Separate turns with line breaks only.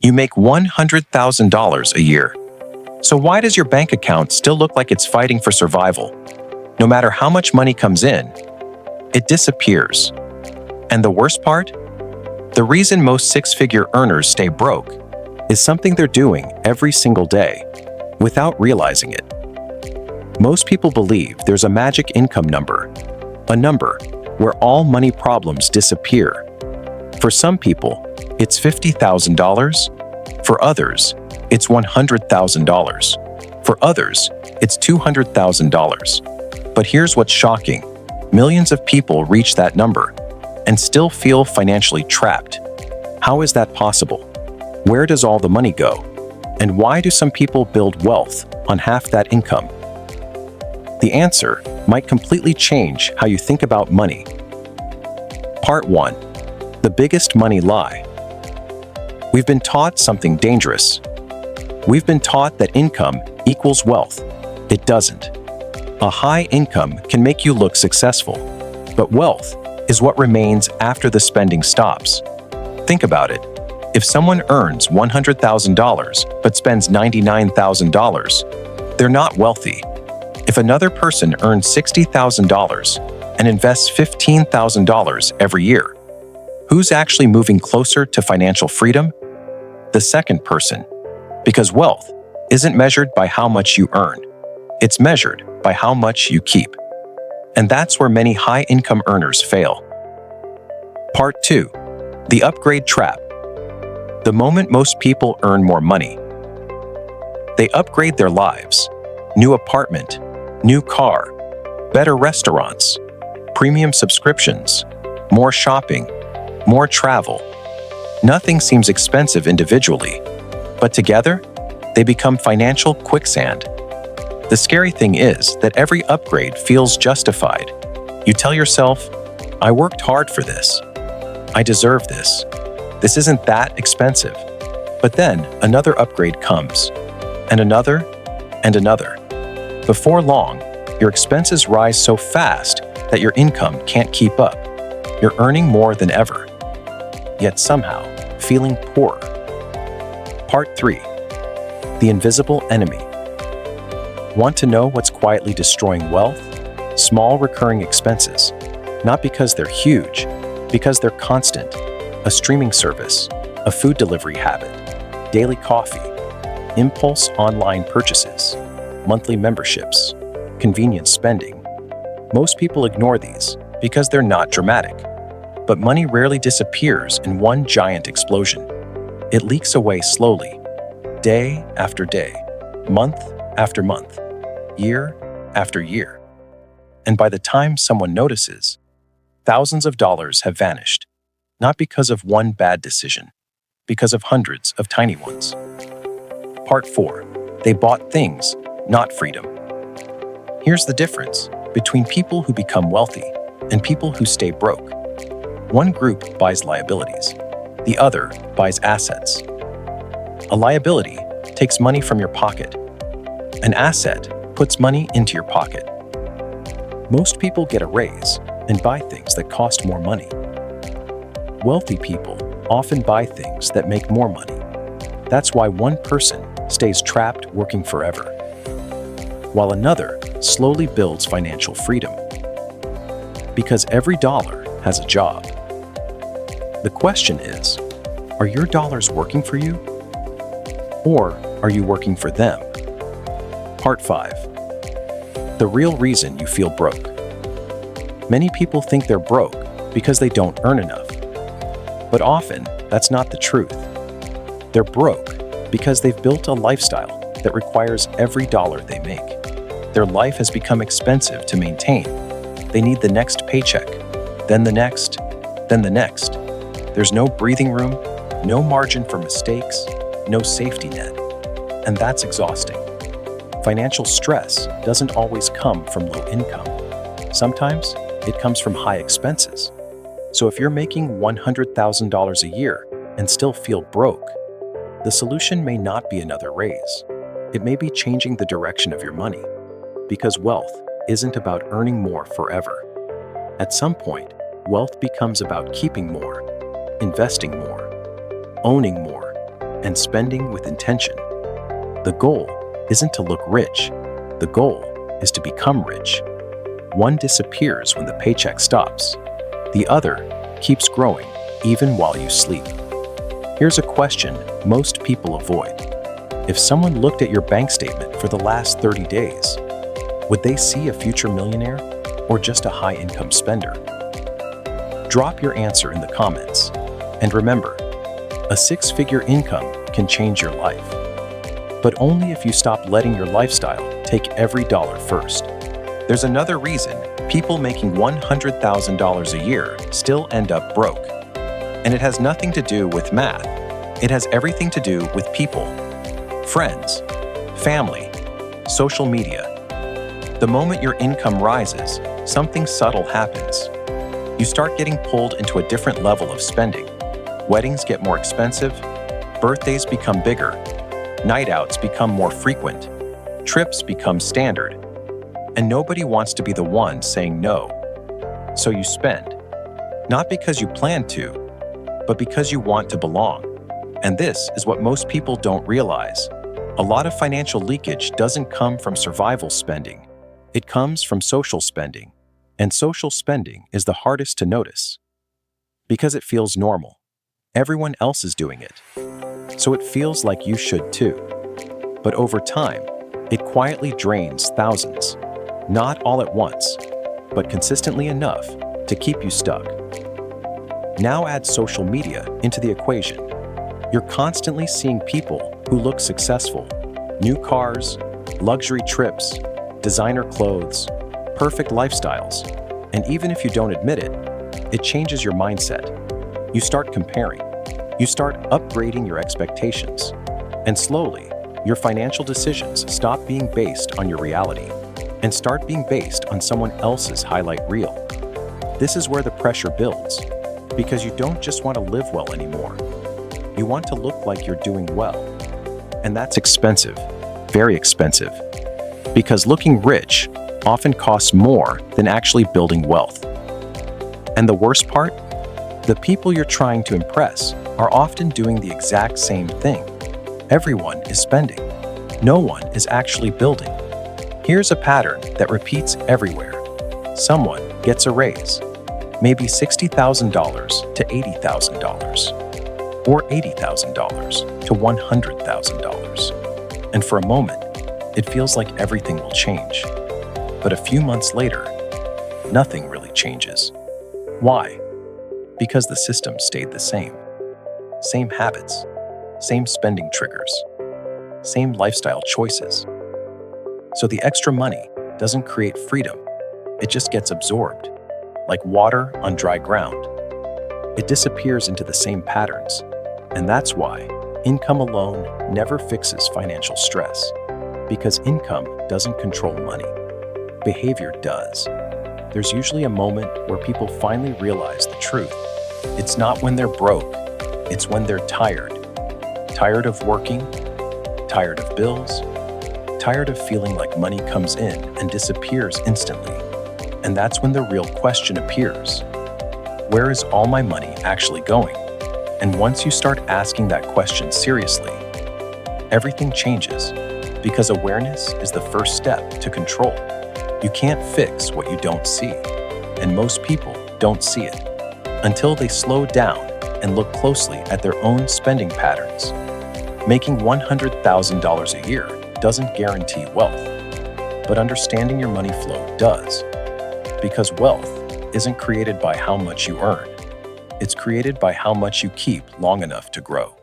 You make $100,000 a year. So why does your bank account still look like it's fighting for survival? No matter how much money comes in, it disappears. And the worst part? The reason most six-figure earners stay broke is something they're doing every single day without realizing it. Most people believe there's a magic income number, a number where all money problems disappear. For some people, it's $50,000. For others, it's $100,000. For others, it's $200,000. But here's what's shocking. Millions of people reach that number and still feel financially trapped. How is that possible? Where does all the money go? And why do some people build wealth on half that income? The answer might completely change how you think about money. Part 1. The biggest money lie. We've been taught something dangerous. We've been taught that income equals wealth. It doesn't. A high income can make you look successful, but wealth is what remains after the spending stops. Think about it. If someone earns $100,000 but spends $99,000, they're not wealthy. If another person earns $60,000 and invests $15,000 every year, who's actually moving closer to financial freedom? The second person. Because wealth isn't measured by how much you earn. It's measured by how much you keep. And that's where many high-income earners fail. Part 2. The upgrade trap. The moment most people earn more money, they upgrade their lives. New apartment, new car, better restaurants, premium subscriptions, more shopping, more travel. Nothing seems expensive individually, but together, they become financial quicksand. The scary thing is that every upgrade feels justified. You tell yourself, I worked hard for this. I deserve this. This isn't that expensive. But then another upgrade comes, and another, and another. Before long, your expenses rise so fast that your income can't keep up. You're earning more than ever, yet somehow feeling poorer. Part 3. The invisible enemy. Want to know what's quietly destroying wealth? Small recurring expenses. Not because they're huge, because they're constant. A streaming service, a food delivery habit, daily coffee, impulse online purchases, monthly memberships, convenience spending. Most people ignore these because they're not dramatic. But money rarely disappears in one giant explosion. It leaks away slowly, day after day, month after month, year after year. And by the time someone notices, thousands of dollars have vanished, not because of one bad decision, because of hundreds of tiny ones. Part 4. They bought things, not freedom. Here's the difference between people who become wealthy and people who stay broke. One group buys liabilities, the other buys assets. A liability takes money from your pocket. An asset puts money into your pocket. Most people get a raise and buy things that cost more money. Wealthy people often buy things that make more money. That's why one person stays trapped working forever, while another slowly builds financial freedom. Because every dollar has a job. The question is, are your dollars working for you? Or are you working for them? Part 5. The real reason you feel broke. Many people think they're broke because they don't earn enough. But often, that's not the truth. They're broke because they've built a lifestyle that requires every dollar they make. Their life has become expensive to maintain. They need the next paycheck, then the next, then the next. There's no breathing room, no margin for mistakes, no safety net. And that's exhausting. Financial stress doesn't always come from low income. Sometimes it comes from high expenses. So if you're making $100,000 a year and still feel broke, the solution may not be another raise. It may be changing the direction of your money, because wealth isn't about earning more forever. At some point, wealth becomes about keeping more, investing more, owning more, and spending with intention. The goal isn't to look rich. The goal is to become rich. One disappears when the paycheck stops. The other keeps growing even while you sleep. Here's a question most people avoid. If someone looked at your bank statement for the last 30 days, would they see a future millionaire or just a high-income spender? Drop your answer in the comments. And remember, a six-figure income can change your life. But only if you stop letting your lifestyle take every dollar first. There's another reason people making $100,000 a year still end up broke. And it has nothing to do with math. It has everything to do with people, friends, family, social media. The moment your income rises, something subtle happens. You start getting pulled into a different level of spending. Weddings get more expensive, birthdays become bigger, night outs become more frequent, trips become standard, and nobody wants to be the one saying no. So you spend, not because you plan to, but because you want to belong. And this is what most people don't realize. A lot of financial leakage doesn't come from survival spending. It comes from social spending. And social spending is the hardest to notice because it feels normal. Everyone else is doing it. So it feels like you should too. But over time, it quietly drains thousands. Not all at once, but consistently enough to keep you stuck. Now add social media into the equation. You're constantly seeing people who look successful. New cars, luxury trips, designer clothes, perfect lifestyles. And even if you don't admit it, it changes your mindset. You start comparing. You start upgrading your expectations. And slowly, your financial decisions stop being based on your reality and start being based on someone else's highlight reel. This is where the pressure builds, because you don't just want to live well anymore. You want to look like you're doing well. And that's expensive, very expensive, because looking rich often costs more than actually building wealth. And the worst part? The people you're trying to impress are often doing the exact same thing. Everyone is spending. No one is actually building. Here's a pattern that repeats everywhere. Someone gets a raise, maybe $60,000 to $80,000, or $80,000 to $100,000. And for a moment, it feels like everything will change. But a few months later, nothing really changes. Why? Because the system stayed the same. Same habits, same spending triggers, same lifestyle choices. So the extra money doesn't create freedom. It just gets absorbed, like water on dry ground. It disappears into the same patterns. And that's why income alone never fixes financial stress, because income doesn't control money. Behavior does. There's usually a moment where people finally realize the truth. It's not when they're broke, it's when they're tired. Tired of working, tired of bills, tired of feeling like money comes in and disappears instantly. And that's when the real question appears. Where is all my money actually going? And once you start asking that question seriously, everything changes, because awareness is the first step to control. You can't fix what you don't see, and most people don't see it until they slow down and look closely at their own spending patterns. Making $100,000 a year doesn't guarantee wealth, but understanding your money flow does, because wealth isn't created by how much you earn. It's created by how much you keep long enough to grow.